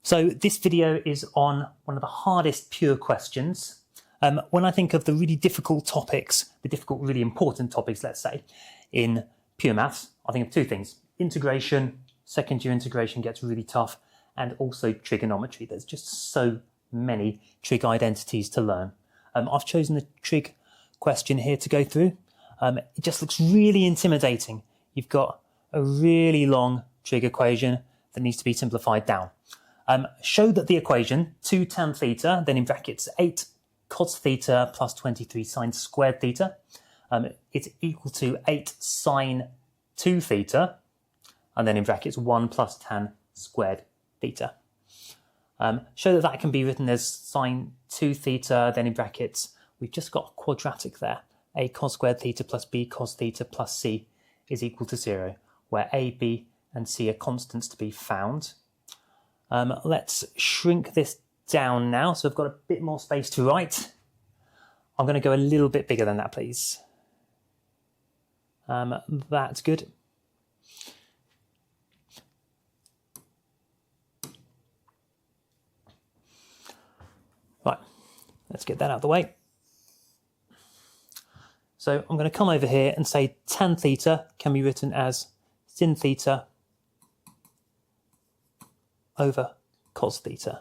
So this video is on one of the hardest pure questions. When I think of the really difficult topics, the difficult, really important topics, let's say, in pure maths, I think of two things. Integration, second year integration gets really tough, and also trigonometry. There's just so many trig identities to learn. I've chosen the trig question here to go through. It just looks really intimidating. You've got a really long trig equation that needs to be simplified down. Show that the equation 2 tan theta, then in brackets 8 cos theta plus 23 sine squared theta, is equal to 8 sine 2 theta, and then in brackets 1 plus tan squared theta. Show that that can be written as sine 2 theta, then in brackets, we've just got a quadratic there. A cos squared theta plus b cos theta plus c is equal to 0, where a, b, and c are constants to be found. Let's shrink this down now, so I've got a bit more space to write. I'm going to go a little bit bigger than that, please. That's good. Right, let's get that out of the way. So I'm going to come over here and say tan theta can be written as sin theta over cos theta.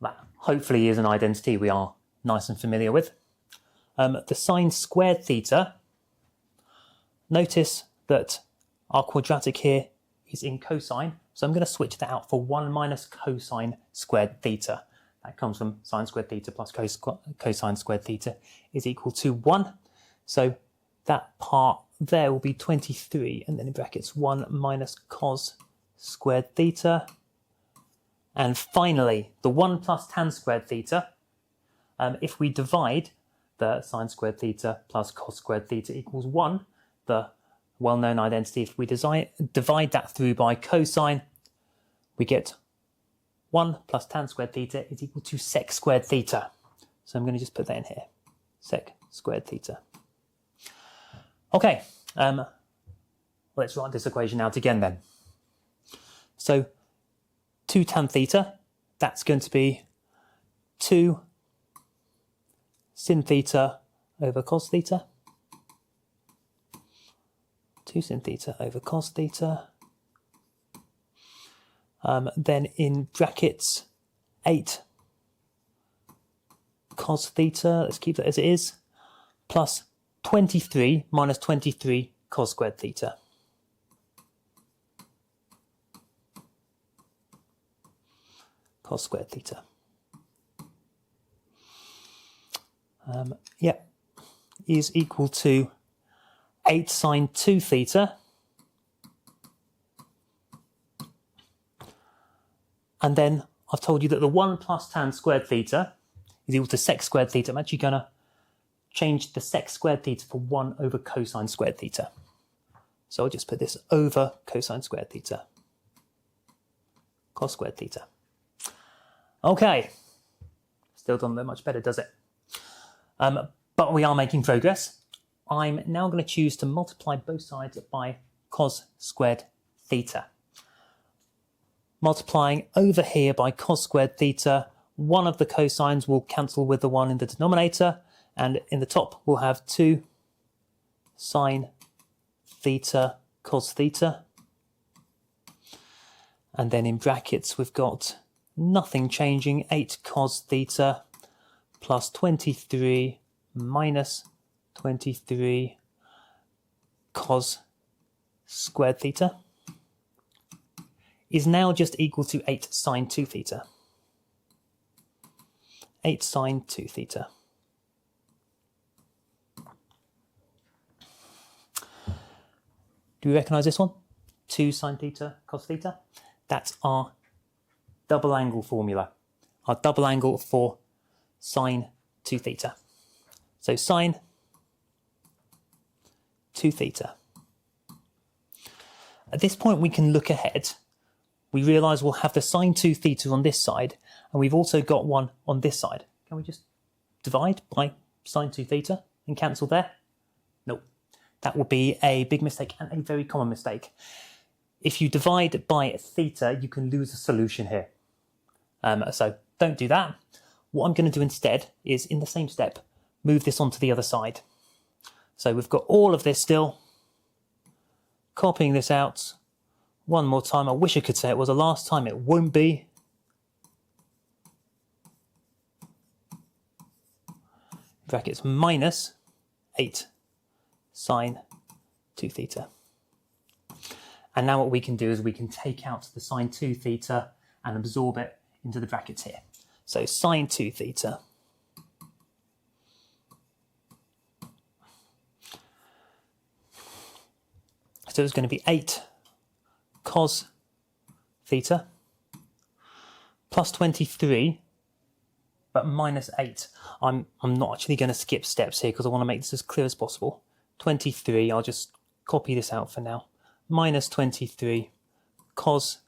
That hopefully is an identity we are nice and familiar with. The sine squared theta, notice that our quadratic here is in cosine, so I'm going to switch that out for 1 minus cosine squared theta. That comes from sine squared theta plus cosine squared theta is equal to 1. So that part there will be 23, and then in brackets 1 minus cos squared theta. And finally, the 1 plus tan squared theta, if we divide the sine squared theta plus cos squared theta equals 1, the well-known identity, if we divide that through by cosine, we get 1 plus tan squared theta is equal to sec squared theta. So I'm going to just put that in here, sec squared theta. Okay, let's write this equation out again then. So 2 tan theta, that's going to be 2 sin theta over cos theta. 2 sin theta over cos theta. Then in brackets 8 cos theta, let's keep that as it is, plus 23 minus 23 cos squared theta. Cos squared theta. Is equal to 8 sine 2 theta. And then I've told you that the 1 plus tan squared theta is equal to sec squared theta. I'm actually going to change the sec squared theta for 1 over cosine squared theta. So I'll just put this over cosine squared theta. Cos squared theta. Okay. Still doesn't look much better, does it? But we are making progress. I'm now going to choose to multiply both sides by cos squared theta. Multiplying over here by cos squared theta, one of the cosines will cancel with the one in the denominator, and in the top we'll have 2 sine theta cos theta. And then in brackets we've got nothing changing, 8 cos theta plus 23 minus 23 cos squared theta is now just equal to 8 sine 2 theta. 8 sine 2 theta. Do we recognise this one? 2 sine theta cos theta. That's our double angle formula. Our double angle for sine 2 theta. So sine 2 theta. At this point we can look ahead. We realise we'll have the sine 2 theta on this side, and we've also got one on this side. Can we just divide by sine 2 theta and cancel there? No. That would be a big mistake and a very common mistake. if you divide by theta, you can lose a solution here. So don't do that. What I'm going to do instead is, in the same step, move this onto the other side. So we've got all of this still. Copying this out one more time. I wish I could say it was the last time. It won't be. Brackets minus 8 sine 2 theta. And now what we can do is we can take out the sine 2 theta and absorb it into the brackets here. So sine 2 theta so it's going to be 8 cos theta plus 23 but minus 8. I'm not actually going to skip steps here because I want to make this as clear as possible. 23, I'll just copy this out for now. Minus 23 cos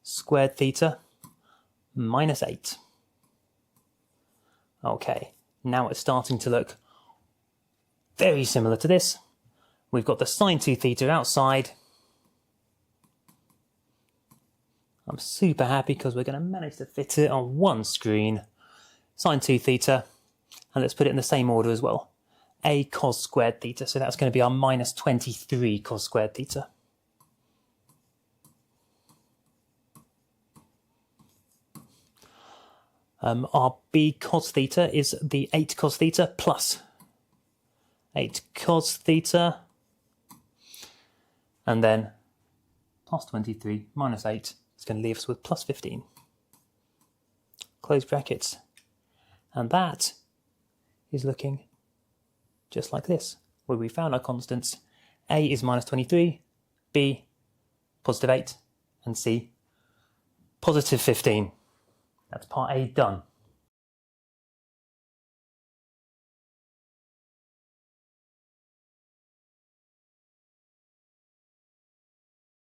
squared theta minus 8. Okay, now it's starting to look very similar to this. We've got the sine 2 theta outside. I'm super happy because we're going to manage to fit it on one screen. Sine 2 theta, and let's put it in the same order as well. A cos squared theta, so that's going to be our minus 23 cos squared theta. Our b cos theta is the 8 cos theta plus 8 cos theta, and then plus 23 minus 8 is going to leave us with plus 15. Close brackets. And that is looking just like this, where we found our constants. A is minus 23, B positive 8, and C positive 15. That's part A done.